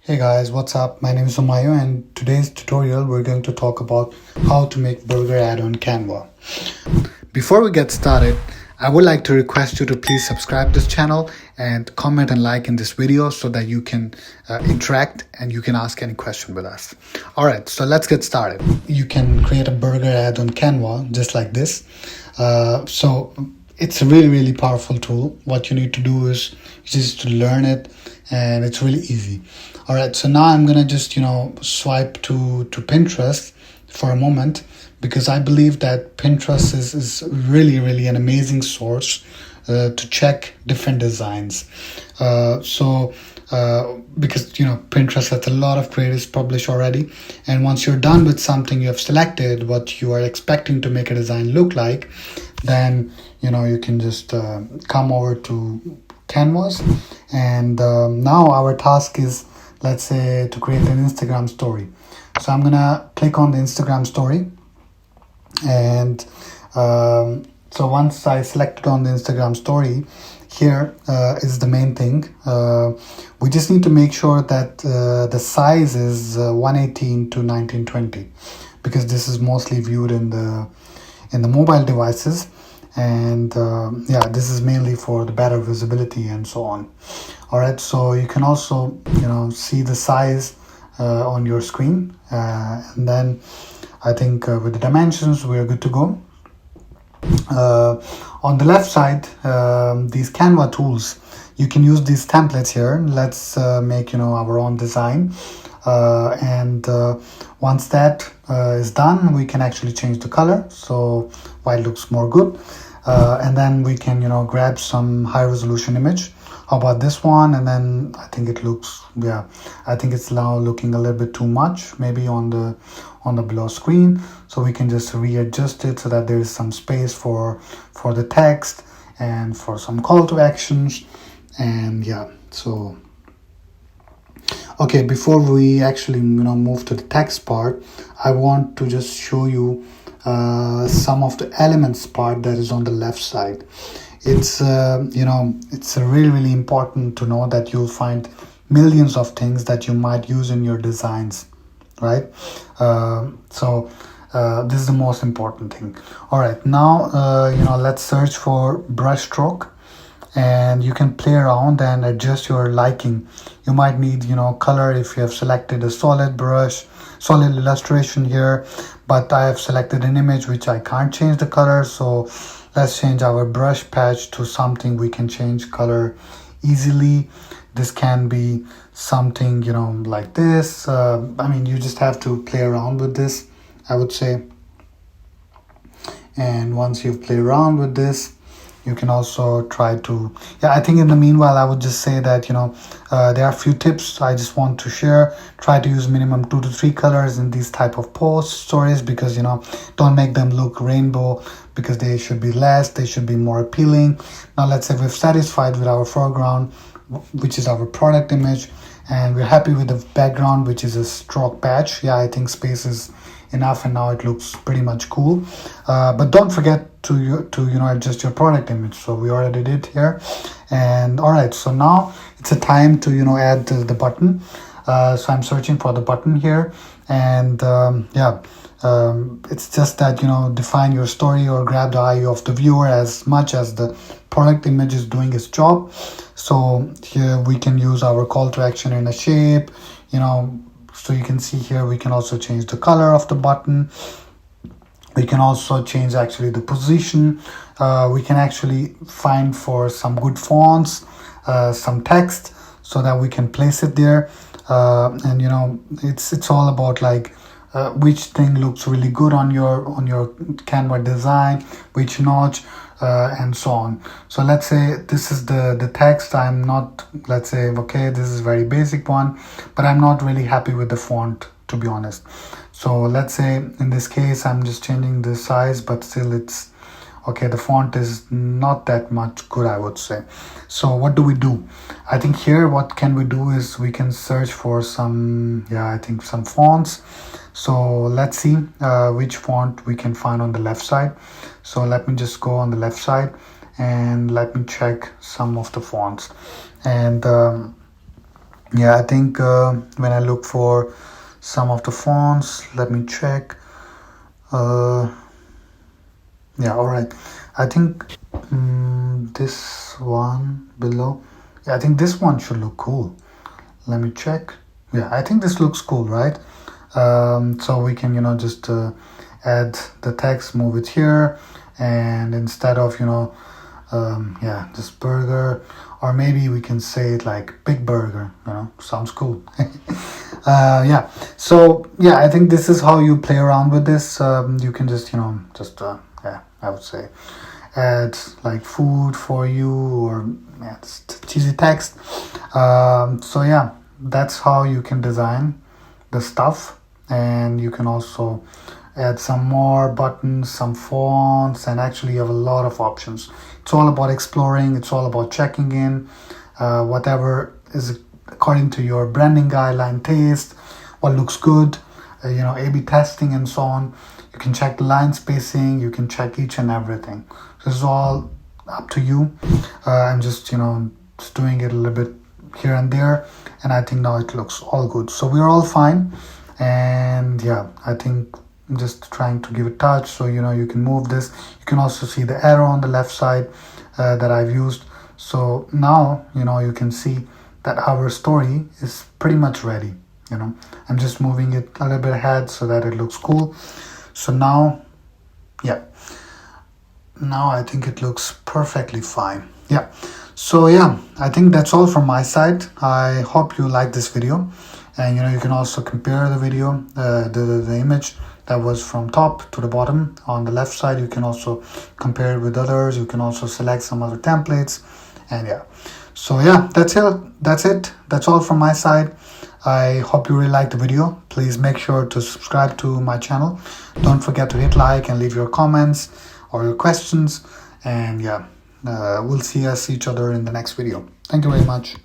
Hey guys, what's up? My name is Umayo, and today's tutorial we're going to talk about how to make burger ad on Canva. Before we get started, I would like to request you to please subscribe to this channel and comment and like in this video so that you can interact and you can ask any question with us. Alright, so let's get started. You can create a burger ad on Canva just like this. So it's a really powerful tool. What you need to do is just to learn it, and it's really easy. All right, so now I'm gonna just swipe to Pinterest for a moment, because I believe that Pinterest is really an amazing source to check different designs. Because Pinterest has a lot of creatives published already, and once you're done with something, you have selected what you are expecting to make a design look like, then you can just come over to Canvas, and now our task is, let's say, to create an Instagram story. So I'm gonna click on the Instagram story, and so once I selected on the Instagram story, here is the main thing. We just need to make sure that the size is 118 to 1920, because this is mostly viewed in the mobile devices, and this is mainly for the better visibility and so on. All right, so you can also see the size on your screen, and then I think with the dimensions we're good to go. On the left side, these Canva tools, you can use these templates here. Let's make our own design, and once that is done, we can actually change the color so why it looks more good, and then we can grab some high resolution image. How about this one? And then I think it looks, I think it's now looking a little bit too much, maybe on the below screen. So we can just readjust it so that there is some space for the text and for some call to actions. And so okay, before we actually move to the text part, I want to just show you some of the elements part that is on the left side. It's it's really important to know that you'll find millions of things that you might use in your designs, right? So this is the most important thing. All right, now let's search for brush stroke, and you can play around and adjust your liking. You might need color if you have selected a solid brush, solid illustration here, but I have selected an image which I can't change the color, so let's change our brush patch to something we can change color easily. This can be something like this. I mean, you just have to play around with this, I would say. And once you've played around with this, you can also try to, I think in the meanwhile, I would just say that, there are a few tips I just want to share. Try to use minimum 2 to 3 colors in these type of post stories, because, don't make them look rainbow, because they should be less, they should be more appealing. Now, let's say we're satisfied with our foreground, which is our product image, and we're happy with the background, which is a stroke patch. I think space is enough, and now it looks pretty much cool. But don't forget to adjust your product image. So we already did here. And all right, so now it's a time to add the button. So I'm searching for the button here, and it's just that define your story or grab the eye of the viewer as much as the product image is doing its job. So here we can use our call to action in a shape, so you can see here we can also change the color of the button. We can also change actually the position. We can actually find for some good fonts, some text, so that we can place it there. And it's all about like which thing looks really good on your Canva design, which notch, and so on. So let's say this is the text. I'm not, let's say, okay, this is very basic one, but I'm not really happy with the font, to be honest. So let's say in this case, I'm just changing the size, but still it's okay. The font is not that much good, I would say. So what do we do? I think here what can we do is we can search for some, I think some fonts. So let's see which font we can find on the left side. So let me just go on the left side and let me check some of the fonts. And Yeah, I think when I look for some of the fonts, let me check. Yeah, all right. I think this one below. Yeah, I think this one should look cool. Let me check. Yeah, I think this looks cool, right? So we can, just add the text, move it here, and instead of, yeah, this burger, or maybe we can say it like big burger, sounds cool. Yeah, so yeah, I think this is how you play around with this. You can just, yeah, I would say add like food for you, or yeah, just cheesy text. So yeah, that's how you can design the stuff, and you can also add some more buttons, some fonts, and actually you have a lot of options. It's all about exploring, it's all about checking in whatever is according to your branding guideline taste, what looks good, A/B testing and so on. You can check the line spacing, you can check each and everything. This is all up to you. I'm just just doing it a little bit here and there, and I think now it looks all good. So we're all fine, and yeah, I think I'm just trying to give it touch, so you can move this. You can also see the arrow on the left side that I've used. So now you can see that our story is pretty much ready. I'm just moving it a little bit ahead so that it looks cool. So now, yeah, now I think it looks perfectly fine. Yeah, so yeah, I think that's all from my side. I hope you like this video, and you can also compare the video, the image that was from top to the bottom on the left side. You can also compare it with others. You can also select some other templates, and yeah, so yeah, that's it. That's all from my side. I hope you really liked the video. Please make sure to subscribe to my channel. Don't forget to hit like and leave your comments or your questions. And yeah, we'll see each other in the next video. Thank you very much.